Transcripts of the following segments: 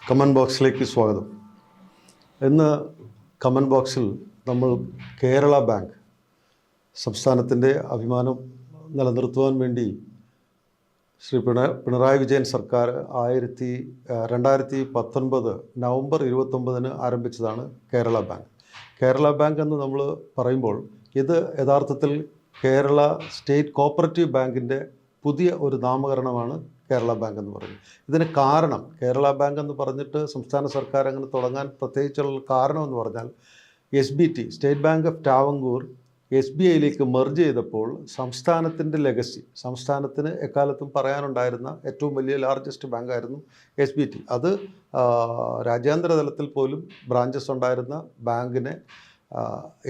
Comment ബോക്സിലേക്ക് സ്വാഗതം. ഇന്ന് കമൻറ്റ് ബോക്സിൽ നമ്മൾ കേരള ബാങ്ക് സംസ്ഥാനത്തിൻ്റെ അഭിമാനം നിലനിർത്തുവാൻ വേണ്ടി ശ്രീ പിണറായി വിജയൻ സർക്കാർ 2019 നവംബർ 29 ആരംഭിച്ചതാണ് കേരള ബാങ്ക്. കേരള ബാങ്ക് എന്ന് നമ്മൾ പറയുമ്പോൾ ഇത് യഥാർത്ഥത്തിൽ കേരള സ്റ്റേറ്റ് കോപ്പറേറ്റീവ് ബാങ്കിൻ്റെ പുതിയ ഒരു നാമകരണമാണ് കേരള ബാങ്ക് എന്ന് പറയുന്നത്. ഇതിന് കാരണം കേരള ബാങ്ക് എന്ന് പറഞ്ഞിട്ട് സംസ്ഥാന സർക്കാർ അങ്ങനെ തുടങ്ങാൻ പ്രത്യേകിച്ചുള്ള കാരണം എന്ന് പറഞ്ഞാൽ SBT state bank of Travancore SBIയിലേക്ക് മെർജ് ചെയ്തപ്പോൾ സംസ്ഥാനത്തിൻ്റെ ലെഗസി, സംസ്ഥാനത്തിന് എക്കാലത്തും പറയാനുണ്ടായിരുന്ന ഏറ്റവും വലിയ ലാർജസ്റ്റ് ബാങ്കായിരുന്നു SBT. അത് രാജ്യാന്തര തലത്തിൽ പോലും ബ്രാഞ്ചസ് ഉണ്ടായിരുന്ന ബാങ്കിനെ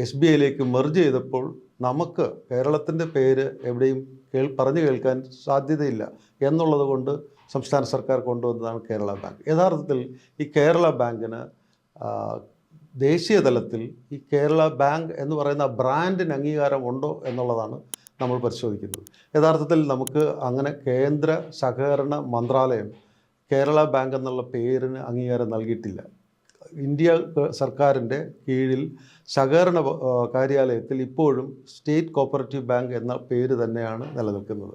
SBIയിലേക്ക് മെർജ് ചെയ്തപ്പോൾ നമുക്ക് കേരളത്തിൻ്റെ പേര് എവിടെയും പറഞ്ഞു കേൾക്കാൻ സാധ്യതയില്ല എന്നുള്ളത് കൊണ്ട് സംസ്ഥാന സർക്കാർ കൊണ്ടുവന്നതാണ് കേരള ബാങ്ക്. യഥാർത്ഥത്തിൽ ഈ കേരള ബാങ്കിന് ദേശീയ തലത്തിൽ ഈ കേരള ബാങ്ക് എന്ന് പറയുന്ന ബ്രാൻഡിന് അംഗീകാരം ഉണ്ടോ എന്നുള്ളതാണ് നമ്മൾ പരിശോധിക്കുന്നത്. യഥാർത്ഥത്തിൽ നമുക്ക് അങ്ങനെ കേന്ദ്ര സഹകരണ മന്ത്രാലയം കേരള ബാങ്ക് എന്നുള്ള പേരിന് അംഗീകാരം നൽകിയിട്ടില്ല. ഇന്ത്യ സർക്കാരിൻ്റെ കീഴിൽ സഹകരണ കാര്യാലയത്തിൽ ഇപ്പോഴും സ്റ്റേറ്റ് കോപ്പറേറ്റീവ് ബാങ്ക് എന്ന പേര് തന്നെയാണ് നിലനിൽക്കുന്നത്.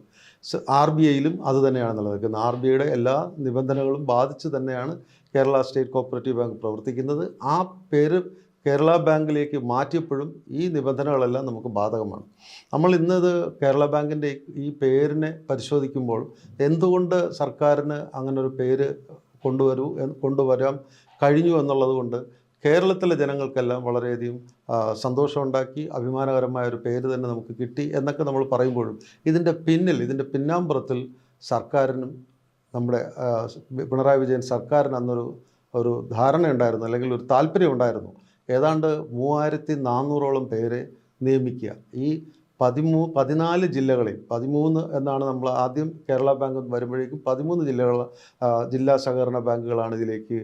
RBIയിലും അത് തന്നെയാണ് നിലനിൽക്കുന്നത്. RBIയുടെ എല്ലാ നിബന്ധനകളും ബാധിച്ച് തന്നെയാണ് കേരള സ്റ്റേറ്റ് കോപ്പറേറ്റീവ് ബാങ്ക് പ്രവർത്തിക്കുന്നത്. ആ പേര് കേരള ബാങ്കിലേക്ക് മാറ്റിയപ്പോഴും ഈ നിബന്ധനകളെല്ലാം നമുക്ക് ബാധകമാണ്. നമ്മൾ ഇന്നത് കേരള ബാങ്കിൻ്റെ ഈ പേരിനെ പരിശോധിക്കുമ്പോൾ എന്തുകൊണ്ട് സർക്കാരിന് അങ്ങനൊരു പേര് കൊണ്ടുവരാൻ കഴിഞ്ഞു എന്നുള്ളത് കൊണ്ട് കേരളത്തിലെ ജനങ്ങൾക്കെല്ലാം വളരെയധികം സന്തോഷമുണ്ടാക്കി. അഭിമാനകരമായ ഒരു പേര് തന്നെ നമുക്ക് കിട്ടി എന്നൊക്കെ നമ്മൾ പറയുമ്പോഴും ഇതിൻ്റെ പിന്നാമ്പുറത്തിൽ സർക്കാരിനും നമ്മുടെ പിണറായി വിജയൻ സർക്കാരിന് അന്നൊരു ധാരണയുണ്ടായിരുന്നു, അല്ലെങ്കിൽ ഒരു താല്പര്യം ഉണ്ടായിരുന്നു. ഏതാണ്ട് 3400ഓളം പേരെ നിയമിക്കുക. ഈ 14 ജില്ലകളിൽ 13 എന്നാണ് നമ്മൾ ആദ്യം കേരള ബാങ്ക് വരുമ്പോഴേക്കും 13 ജില്ലാ സഹകരണ ബാങ്കുകളാണ് ഇതിലേക്ക്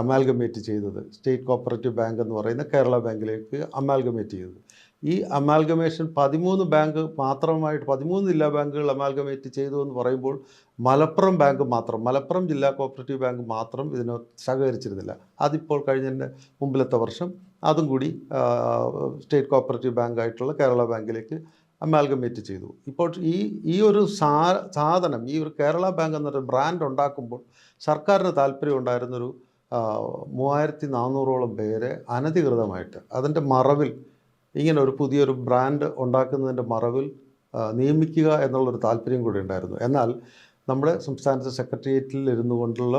അമാൽഗമേറ്റ് ചെയ്തത്. സ്റ്റേറ്റ് കോപ്പറേറ്റീവ് ബാങ്ക് എന്ന് പറയുന്ന കേരള ബാങ്കിലേക്ക് അമാൽഗമേറ്റ് ചെയ്തത്. ഈ അമാൽഗമേഷൻ 13 ബാങ്ക് മാത്രമായിട്ട് 13 ജില്ലാ ബാങ്കുകൾ അമാൽഗമേറ്റ് ചെയ്തു എന്ന് പറയുമ്പോൾ മലപ്പുറം ജില്ലാ കോപ്പറേറ്റീവ് ബാങ്ക് മാത്രം ഇതിന് സഹകരിച്ചിരുന്നില്ല. അതിപ്പോൾ കഴിഞ്ഞതിൻ്റെ മുമ്പിലത്തെ വർഷം അതും കൂടി സ്റ്റേറ്റ് കോപ്പറേറ്റീവ് ബാങ്കായിട്ടുള്ള കേരള ബാങ്കിലേക്ക് അമാൽഗമേറ്റ് ചെയ്തു. ഇപ്പോൾ ഈ ഒരു സാധനം, ഈ ഒരു കേരള ബാങ്ക് എന്നൊരു ബ്രാൻഡ് ഉണ്ടാക്കുമ്പോൾ സർക്കാരിന് താല്പര്യം ഉണ്ടായിരുന്നൊരു 3400ഓളം പേരെ അനധികൃതമായിട്ട് അതിൻ്റെ മറവിൽ ഇങ്ങനെ ഒരു പുതിയൊരു ബ്രാൻഡ് ഉണ്ടാക്കുന്നതിൻ്റെ മറവിൽ നിയമിക്കുക എന്നുള്ളൊരു താല്പര്യം കൂടി ഉണ്ടായിരുന്നു. എന്നാൽ നമ്മുടെ സംസ്ഥാനത്തെ സെക്രട്ടേറിയറ്റിൽ ഇരുന്നു കൊണ്ടുള്ള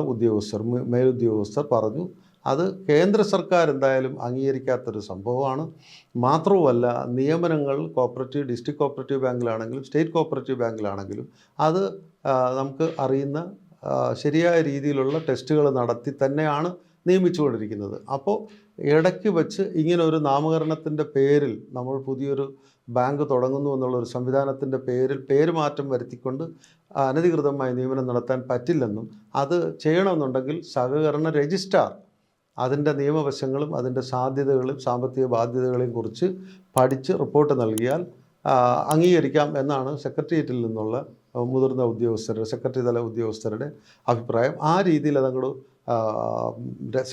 മേലുദ്യോഗസ്ഥർ പറഞ്ഞു അത് കേന്ദ്ര സർക്കാർ എന്തായാലും അംഗീകരിക്കാത്തൊരു സംഭവമാണ്. മാത്രവുമല്ല, നിയമനങ്ങൾ ഡിസ്ട്രിക്ട് കോപ്പറേറ്റീവ് ബാങ്കിലാണെങ്കിലും സ്റ്റേറ്റ് കോപ്പറേറ്റീവ് ബാങ്കിലാണെങ്കിലും അത് നമുക്ക് അറിയുന്ന ശരിയായ രീതിയിലുള്ള ടെസ്റ്റുകൾ നടത്തി തന്നെയാണ് നിയമിച്ചുകൊണ്ടിരിക്കുന്നത്. അപ്പോൾ ഇടയ്ക്ക് വെച്ച് ഇങ്ങനെ ഒരു നാമകരണത്തിൻ്റെ പേരിൽ നമ്മൾ പുതിയൊരു ബാങ്ക് തുടങ്ങുന്നു എന്നുള്ളൊരു സംവിധാനത്തിൻ്റെ പേര് മാറ്റം വരുത്തിക്കൊണ്ട് അനധികൃതമായി നിയമനം നടത്താൻ പറ്റില്ലെന്നും അത് ചെയ്യണമെന്നുണ്ടെങ്കിൽ സഹകരണ രജിസ്ട്രാർ അതിൻ്റെ നിയമവശങ്ങളും അതിൻ്റെ സാധ്യതകളും സാമ്പത്തിക ബാധ്യതകളെയും കുറിച്ച് പഠിച്ച് റിപ്പോർട്ട് നൽകിയാൽ അംഗീകരിക്കാം എന്നാണ് സെക്രട്ടേറിയറ്റിൽ നിന്നുള്ള മുതിർന്ന സെക്രട്ടറി തല ഉദ്യോഗസ്ഥരുടെ അഭിപ്രായം. ആ രീതിയിൽ അതങ്ങോട്ട്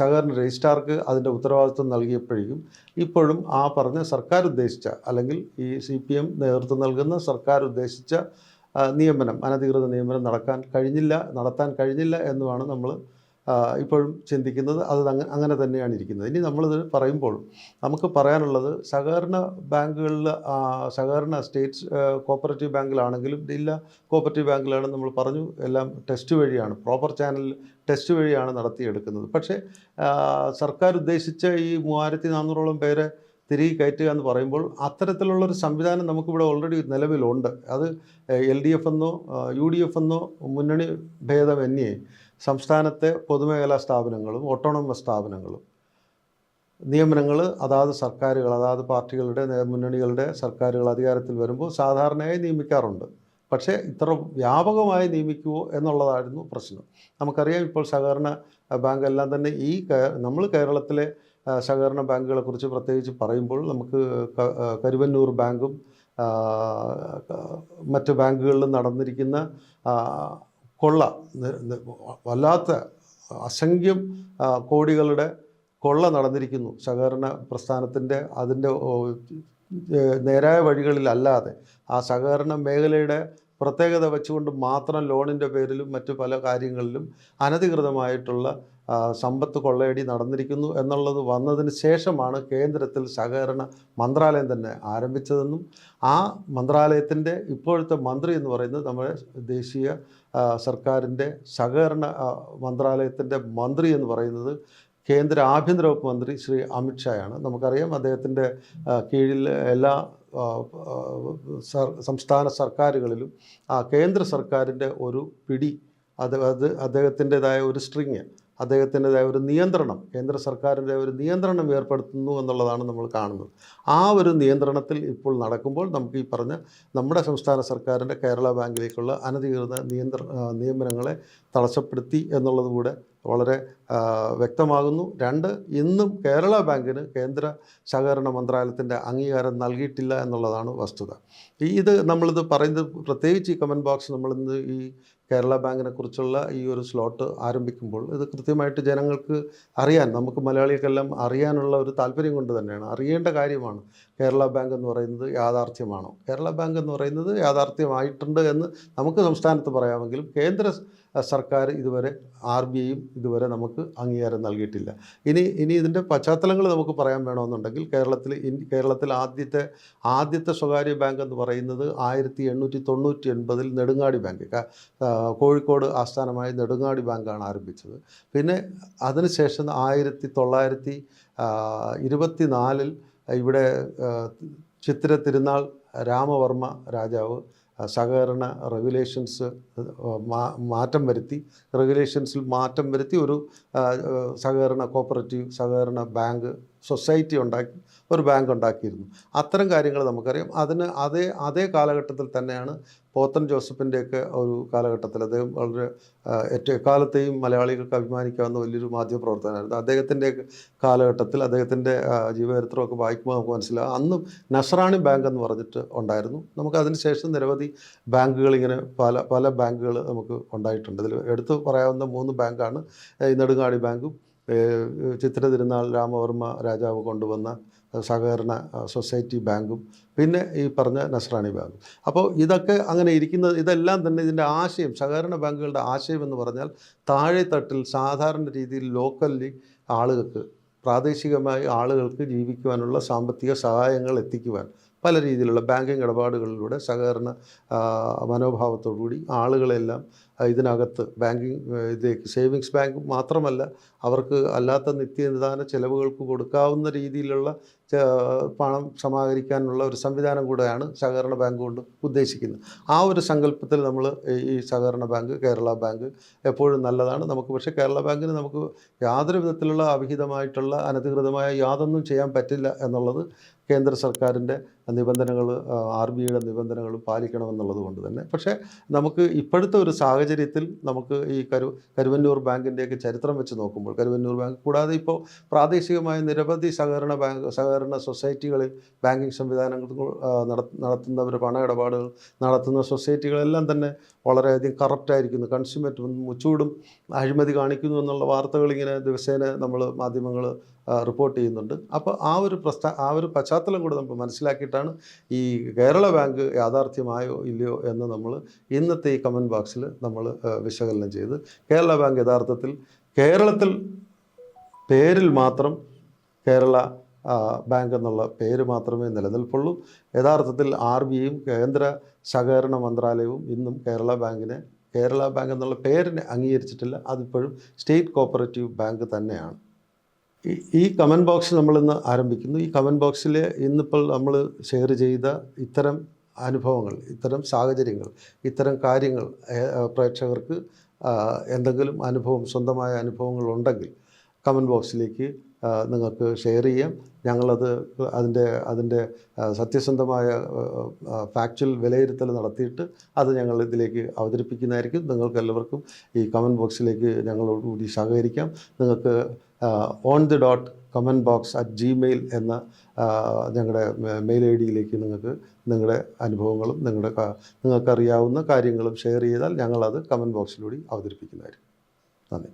സഹകരണ രജിസ്ട്രാർക്ക് അതിൻ്റെ ഉത്തരവാദിത്വം നൽകിയപ്പോഴേക്കും ഇപ്പോഴും ആ പറഞ്ഞ സർക്കാർ ഉദ്ദേശിച്ച, അല്ലെങ്കിൽ ഈ CPM നേതൃത്വം നൽകുന്ന സർക്കാർ ഉദ്ദേശിച്ച അനധികൃത നിയമനം നടത്താൻ കഴിഞ്ഞില്ല എന്നുമാണ് നമ്മൾ ഇപ്പോഴും ചിന്തിക്കുന്നത്. അത് അങ്ങനെ തന്നെയാണ് ഇരിക്കുന്നത്. ഇനി നമ്മളിത് പറയുമ്പോൾ നമുക്ക് പറയാനുള്ളത് സഹകരണ ബാങ്കുകളിൽ സഹകരണ സ്റ്റേറ്റ് കോപ്പറേറ്റീവ് ബാങ്കിലാണെങ്കിലും ജില്ലാ കോപ്പറേറ്റീവ് ബാങ്കിലാണെങ്കിലും നമ്മൾ പറഞ്ഞു എല്ലാം ടെസ്റ്റ് വഴിയാണ്, പ്രോപ്പർ ചാനൽ ടെസ്റ്റ് വഴിയാണ് നടത്തിയെടുക്കുന്നത്. പക്ഷേ സർക്കാർ ഉദ്ദേശിച്ച ഈ 3400ഓളം പേരെ തിരികെ കയറ്റുക എന്ന് പറയുമ്പോൾ അത്തരത്തിലുള്ളൊരു സംവിധാനം നമുക്കിവിടെ ഓൾറെഡി നിലവിലുണ്ട്. അത് LDF എന്നോ UDF എന്നോ മുന്നണി ഭേദമന്യേ സംസ്ഥാനത്തെ പൊതുമേഖലാ സ്ഥാപനങ്ങളും ഓട്ടോണമസ് സ്ഥാപനങ്ങളും നിയമനങ്ങൾ അതാത് പാർട്ടികളുടെ മുന്നണികളുടെ സർക്കാരുകൾ അധികാരത്തിൽ വരുമ്പോൾ സാധാരണയായി നിയമിക്കാറുണ്ട്. പക്ഷേ ഇത്ര വ്യാപകമായി നിയമിക്കുമോ എന്നുള്ളതായിരുന്നു പ്രശ്നം. നമുക്കറിയാം, ഇപ്പോൾ സഹകരണ ബാങ്ക് എല്ലാം തന്നെ നമ്മൾ കേരളത്തിലെ സഹകരണ ബാങ്കുകളെക്കുറിച്ച് പ്രത്യേകിച്ച് പറയുമ്പോൾ നമുക്ക് കരുവന്നൂർ ബാങ്കും മറ്റ് ബാങ്കുകളിലും നടന്നിരിക്കുന്ന വല്ലാത്ത അസംഖ്യം കോടികളുടെ കൊള്ള നടന്നിരിക്കുന്നു സഹകരണ പ്രസ്ഥാനത്തിൻ്റെ അതിൻ്റെ നേരായ വഴികളിലല്ലാതെ ആ സഹകരണ മേഖലയുടെ പ്രത്യേകത വെച്ചുകൊണ്ട് മാത്രം ലോണിൻ്റെ പേരിലും മറ്റു പല കാര്യങ്ങളിലും അനധികൃതമായിട്ടുള്ള സമ്പത്ത് കൊള്ളയടി നടന്നിരിക്കുന്നു എന്നുള്ളത് വന്നതിന് ശേഷമാണ് കേന്ദ്രത്തിൽ സഹകരണ മന്ത്രാലയം തന്നെ ആരംഭിച്ചതെന്നും ആ മന്ത്രാലയത്തിൻ്റെ ഇപ്പോഴത്തെ മന്ത്രി എന്ന് പറയുന്നത് നമ്മുടെ ദേശീയ സർക്കാരിൻ്റെ സഹകരണ മന്ത്രാലയത്തിൻ്റെ മന്ത്രി എന്ന് പറയുന്നത് കേന്ദ്ര ആഭ്യന്തര വകുപ്പ് മന്ത്രി ശ്രീ അമിത് ഷായാണ്. നമുക്കറിയാം അദ്ദേഹത്തിൻ്റെ കീഴിൽ എല്ലാ സംസ്ഥാന സർക്കാരുകളിലും കേന്ദ്ര സർക്കാരിൻ്റെ ഒരു പിടി അത് അദ്ദേഹത്തിൻ്റെതായ ഒരു സ്ട്രിങ്, അദ്ദേഹത്തിൻ്റെതായ ഒരു നിയന്ത്രണം, കേന്ദ്ര സർക്കാരിൻ്റെ ഒരു നിയന്ത്രണം ഏർപ്പെടുത്തുന്നു എന്നുള്ളതാണ് നമ്മൾ കാണുന്നത്. ആ ഒരു നിയന്ത്രണത്തിൽ ഇപ്പോൾ നടക്കുമ്പോൾ നമുക്ക് ഈ പറഞ്ഞ നമ്മുടെ സംസ്ഥാന സർക്കാരിൻ്റെ കേരള ബാങ്കിലേക്കുള്ള അനധികൃത നിയമനങ്ങളെ തടസ്സപ്പെടുത്തി എന്നുള്ളത് കൂടെ വളരെ വ്യക്തമാകുന്നു. 2, ഇന്നും കേരള ബാങ്കിന് കേന്ദ്ര സഹകരണ മന്ത്രാലയത്തിൻ്റെ അംഗീകാരം നൽകിയിട്ടില്ല എന്നുള്ളതാണ് വസ്തുത. ഇത് നമ്മളിത് പറയുന്നത് പ്രത്യേകിച്ച് ഈ കമൻറ്റ് ബോക്സ് നമ്മളിന്ന് ഈ കേരള ബാങ്കിനെ കുറിച്ചുള്ള ഈ ഒരു സ്ലോട്ട് ആരംഭിക്കുമ്പോൾ ഇത് കൃത്യമായിട്ട് ജനങ്ങൾക്ക് അറിയാൻ, നമുക്ക് മലയാളികൾക്കെല്ലാം അറിയാനുള്ള ഒരു താല്പര്യം കൊണ്ട് തന്നെയാണ്. അറിയേണ്ട കാര്യമാണ് കേരള ബാങ്ക് എന്ന് പറയുന്നത് യാഥാർത്ഥ്യമാണോ, കേരള ബാങ്ക് എന്ന് പറയുന്നത് യാഥാർത്ഥ്യമായിട്ടുണ്ട് എന്ന് നമുക്ക് സംസ്ഥാനത്ത് പറയാമെങ്കിലും കേന്ദ്ര സർക്കാർ ഇതുവരെ RBIയും ഇതുവരെ നമുക്ക് അംഗീകാരം നൽകിയിട്ടില്ല. ഇനി ഇതിൻ്റെ പശ്ചാത്തലങ്ങൾ നമുക്ക് പറയാൻ വേണമെന്നുണ്ടെങ്കിൽ കേരളത്തിൽ ആദ്യത്തെ സ്വകാര്യ ബാങ്ക് എന്ന് പറയുന്നത് 1899 നെടുങ്ങാടി ബാങ്ക്, കോഴിക്കോട് ആസ്ഥാനമായ നെടുങ്ങാടി ബാങ്കാണ് ആരംഭിച്ചത്. പിന്നെ അതിനുശേഷം 1924 ഇവിടെ ചിത്തിര തിരുനാൾ രാമവർമ്മ രാജാവ് സഹകരണ റെഗുലേഷൻസിൽ മാറ്റം വരുത്തി ഒരു സഹകരണ കോപ്പറേറ്റീവ് സഹകരണ ബാങ്ക് സൊസൈറ്റി ഒരു ബാങ്ക് ഉണ്ടാക്കിയിരുന്നു. അത്തരം കാര്യങ്ങൾ നമുക്കറിയാം. അതിന് അതേ കാലഘട്ടത്തിൽ തന്നെയാണ് പോത്തൻ ജോസഫിൻ്റെയൊക്കെ ഒരു കാലഘട്ടത്തിൽ അദ്ദേഹം വളരെ എക്കാലത്തെയും മലയാളികൾക്ക് അഭിമാനിക്കാവുന്ന വലിയൊരു മാധ്യമപ്രവർത്തകനായിരുന്നു. അദ്ദേഹത്തിൻ്റെയൊക്കെ കാലഘട്ടത്തിൽ അദ്ദേഹത്തിൻ്റെ ജീവചരിത്രമൊക്കെ വായിക്കുമ്പോൾ നമുക്ക് മനസ്സിലാകും അന്നും നസ്രാണി ബാങ്ക് എന്ന് പറഞ്ഞിട്ട് ഉണ്ടായിരുന്നു. നമുക്ക് അതിന് ശേഷം നിരവധി ബാങ്കുകൾ ഇങ്ങനെ പല ബാങ്കുകൾ നമുക്ക് ഉണ്ടായിട്ടുണ്ട്. ഇതിൽ എടുത്തു പറയാവുന്ന 3 ബാങ്കാണ് ഈ നെടുങ്ങാടി ബാങ്കും ചിത്തിര തിരുനാൾ രാമവർമ്മ രാജാവ് കൊണ്ടുവന്ന സഹകരണ സൊസൈറ്റി ബാങ്കും പിന്നെ ഈ പറഞ്ഞ നസ്രാണി ബാങ്കും. അപ്പോൾ ഇതൊക്കെ അങ്ങനെ ഇരിക്കുന്നത്, ഇതെല്ലാം തന്നെ ഇതിൻ്റെ ആശയം, സഹകരണ ബാങ്കുകളുടെ ആശയം എന്ന് പറഞ്ഞാൽ താഴെത്തട്ടിൽ സാധാരണ രീതിയിൽ ലോക്കലി ആളുകൾക്ക്, പ്രാദേശികമായി ആളുകൾക്ക് ജീവിക്കുവാനുള്ള സാമ്പത്തിക സഹായങ്ങൾ എത്തിക്കുവാൻ പല രീതിയിലുള്ള ബാങ്കിങ് ഇടപാടുകളിലൂടെ സഹകരണ മനോഭാവത്തോടുകൂടി ആളുകളെല്ലാം ഇതിനകത്ത് ഇതിലേക്ക് സേവിങ്സ് ബാങ്ക് മാത്രമല്ല അവർക്ക് അല്ലാത്ത നിത്യനിദാന ചിലവുകൾക്ക് കൊടുക്കാവുന്ന രീതിയിലുള്ള പണം സമാഹരിക്കാനുള്ള ഒരു സംവിധാനം കൂടെയാണ് സഹകരണ ബാങ്ക് കൊണ്ട് ഉദ്ദേശിക്കുന്നത്. ആ ഒരു സങ്കല്പത്തിൽ നമ്മൾ ഈ സഹകരണ ബാങ്ക്, കേരള ബാങ്ക് എപ്പോഴും നല്ലതാണ് നമുക്ക്. പക്ഷേ കേരള ബാങ്കിന് നമുക്ക് യാതൊരു വിധത്തിലുള്ള അവിഹിതമായിട്ടുള്ള അനധികൃതമായ യാതൊന്നും ചെയ്യാൻ പറ്റില്ല എന്നുള്ളത് കേന്ദ്ര സർക്കാരിൻ്റെ നിബന്ധനകൾ, RBIയുടെ നിബന്ധനകൾ പാലിക്കണമെന്നുള്ളത് കൊണ്ട് തന്നെ. പക്ഷേ നമുക്ക് ഇപ്പോഴത്തെ ഒരു സാഹചര്യത്തിൽ നമുക്ക് ഈ കരുവന്നൂർ ബാങ്കിൻ്റെയൊക്കെ ചരിത്രം വെച്ച് നോക്കുമ്പോൾ, കരുവന്നൂർ ബാങ്ക് കൂടാതെ ഇപ്പോൾ പ്രാദേശികമായ നിരവധി സഹകരണ സൊസൈറ്റികളിൽ ബാങ്കിങ് സംവിധാനങ്ങൾ നടത്തുന്നവർ, പണ ഇടപാടുകൾ നടത്തുന്ന സൊസൈറ്റികളെല്ലാം തന്നെ വളരെയധികം കറപ്റ്റായിരിക്കുന്നു, കൺസ്യൂമേറ്റ് മുച്ചൂടും അഴിമതി കാണിക്കുന്നു എന്നുള്ള വാർത്തകൾ ഇങ്ങനെ ദിവസേന നമ്മൾ മാധ്യമങ്ങൾ റിപ്പോർട്ട് ചെയ്യുന്നുണ്ട്. അപ്പോൾ ആ ഒരു പശ്ചാത്തലം കൂടെ നമ്മൾ മനസ്സിലാക്കിയിട്ടാണ് ഈ കേരള ബാങ്ക് യാഥാർത്ഥ്യമായോ ഇല്ലയോ എന്ന് നമ്മൾ ഇന്നത്തെ ഈ കമൻറ്റ് ബോക്സിൽ നമ്മൾ വിശകലനം ചെയ്ത്, കേരള ബാങ്ക് യഥാർത്ഥത്തിൽ കേരളത്തിൽ പേരിൽ മാത്രം കേരള ബാങ്ക് എന്നുള്ള പേര് മാത്രമേ നിലനിൽപ്പുള്ളൂ. യഥാർത്ഥത്തിൽ RBIയും കേന്ദ്ര സഹകരണ മന്ത്രാലയവും ഇന്നും കേരള ബാങ്ക് എന്നുള്ള പേരിനെ അംഗീകരിച്ചിട്ടില്ല. അതിപ്പോഴും സ്റ്റേറ്റ് കോപ്പറേറ്റീവ് ബാങ്ക് തന്നെയാണ്. ഈ കമൻറ്റ് ബോക്സ് നമ്മളിന്ന് ആരംഭിക്കുന്നു. ഈ കമൻറ്റ് ബോക്സിൽ ഇന്നിപ്പോൾ നമ്മൾ ഷെയർ ചെയ്ത ഇത്തരം അനുഭവങ്ങൾ, ഇത്തരം സാഹചര്യങ്ങൾ, ഇത്തരം കാര്യങ്ങൾ പ്രേക്ഷകർക്ക് എന്തെങ്കിലും സ്വന്തമായ അനുഭവങ്ങൾ ഉണ്ടെങ്കിൽ കമൻറ്റ് ബോക്സിലേക്ക് നിങ്ങൾക്ക് ഷെയർ ചെയ്യാം. ഞങ്ങളത് അതിൻ്റെ സത്യസന്ധമായ ഫാക്ച്വൽ വിലയിരുത്തൽ നടത്തിയിട്ട് അത് ഞങ്ങൾ ഇതിലേക്ക് അവതരിപ്പിക്കുന്നതായിരിക്കും. നിങ്ങൾക്കെല്ലാവർക്കും ഈ കമൻറ്റ് ബോക്സിലേക്ക് ഞങ്ങളോടുകൂടി സഹകരിക്കാം. നിങ്ങൾക്ക് on_the_comment_box@gmail എന്ന ഞങ്ങളുടെ മെയിൽ ID നിങ്ങൾക്ക് നിങ്ങളുടെ അനുഭവങ്ങളും നിങ്ങൾക്കറിയാവുന്ന കാര്യങ്ങളും ഷെയർ ചെയ്താൽ ഞങ്ങളത് കമൻറ്റ് ബോക്സിലൂടെ അവതരിപ്പിക്കുന്നതായിരിക്കും. നന്ദി.